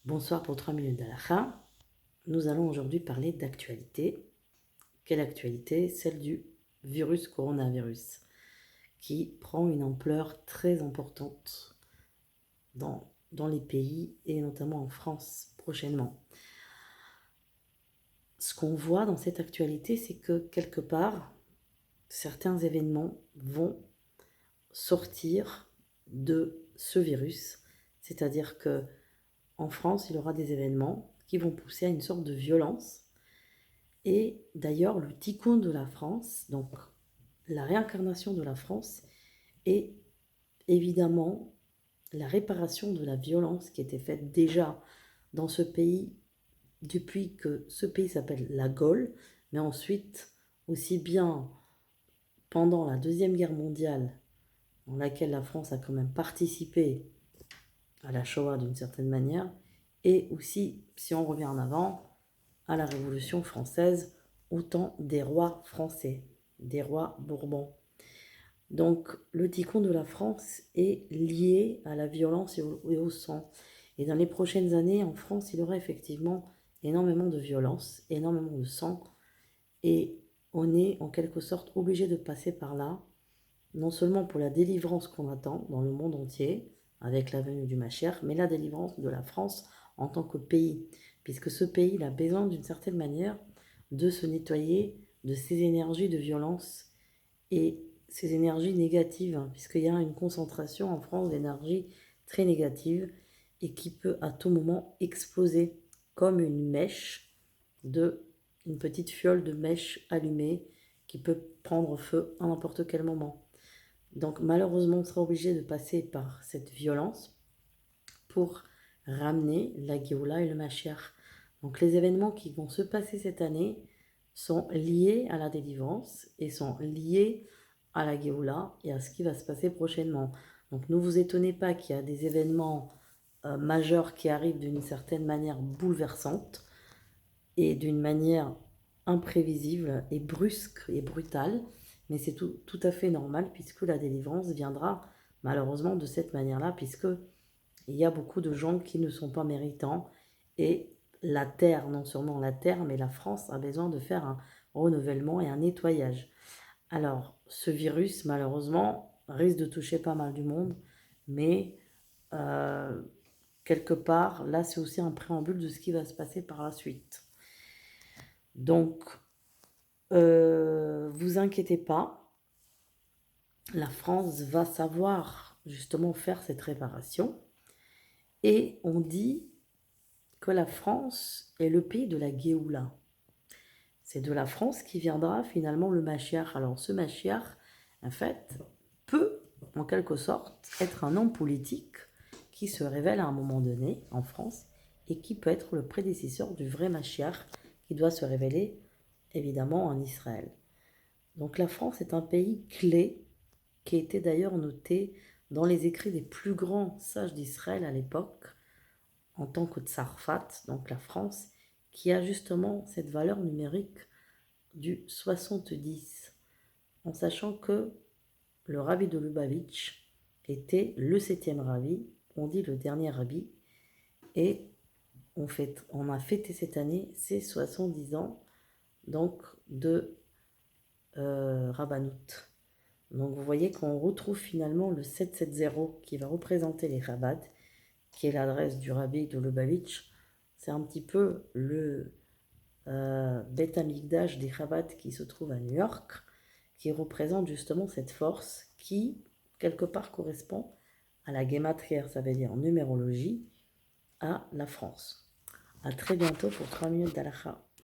Bonsoir pour 3 minutes d'Halakha. Nous allons aujourd'hui parler d'actualité. Quelle actualité? Celle du virus coronavirus, qui prend une ampleur très importante dans les pays et notamment en France prochainement. Ce qu'on voit dans cette actualité, c'est que quelque part, certains événements vont sortir de ce virus. C'est-à-dire que en France, il y aura des événements qui vont pousser à une sorte de violence. Et d'ailleurs, le tikkun de la France, donc la réincarnation de la France, est évidemment la réparation de la violence qui était faite déjà dans ce pays depuis que ce pays s'appelle la Gaule, mais ensuite aussi bien pendant la Deuxième Guerre mondiale, dans laquelle la France a quand même participé à la Shoah d'une certaine manière, et aussi, si on revient en avant, à la Révolution française, au temps des rois français, des rois bourbons. Donc le tikkun de la France est lié à la violence et au sang. Et dans les prochaines années, en France, il y aura effectivement énormément de violence, énormément de sang, et on est en quelque sorte obligé de passer par là, non seulement pour la délivrance qu'on attend dans le monde entier, avec la venue du Mashiach, mais la délivrance de la France en tant que pays, puisque ce pays il a besoin d'une certaine manière de se nettoyer de ces énergies de violence et ces énergies négatives, puisqu'il y a une concentration en France d'énergie très négative et qui peut à tout moment exploser comme une mèche une petite fiole de mèche allumée qui peut prendre feu à n'importe quel moment. Donc malheureusement, on sera obligé de passer par cette violence pour ramener la Géoula et le Mashiach. Donc les événements qui vont se passer cette année sont liés à la délivrance et sont liés à la Géoula et à ce qui va se passer prochainement. Donc ne vous étonnez pas qu'il y a des événements majeurs qui arrivent d'une certaine manière bouleversante et d'une manière imprévisible et brusque et brutale, mais c'est tout à fait normal puisque la délivrance viendra malheureusement de cette manière-là, puisque il y a beaucoup de gens qui ne sont pas méritants et la terre, non seulement la terre, mais la France a besoin de faire un renouvellement et un nettoyage. Alors, ce virus, malheureusement, risque de toucher pas mal du monde, mais quelque part, là, c'est aussi un préambule de ce qui va se passer par la suite. Donc, vous inquiétez pas, la France va savoir justement faire cette réparation. Et on dit que la France est le pays de la Géoula. C'est de la France qui viendra finalement le Mashiach. Alors ce Mashiach, en fait, peut en quelque sorte être un homme politique qui se révèle à un moment donné en France et qui peut être le prédécesseur du vrai Mashiach qui doit se révéler évidemment en Israël. Donc la France est un pays clé qui était d'ailleurs noté dans les écrits des plus grands sages d'Israël à l'époque, en tant que Tsarfat, donc la France, qui a justement cette valeur numérique du 70, en sachant que le rabbi de Lubavitch était le 7e rabbi, on dit le dernier rabbi, et on a fêté cette année ses 70 ans donc de Rabbanout. Donc vous voyez qu'on retrouve finalement le 770 qui va représenter les Chabad, qui est l'adresse du rabbi de Lubavitch. C'est un petit peu le Beth Amikdash des Chabad qui se trouve à New York, qui représente justement cette force qui, quelque part, correspond à la Gematria, ça veut dire en numérologie, à la France. À très bientôt pour 3 minutes d'Halakha.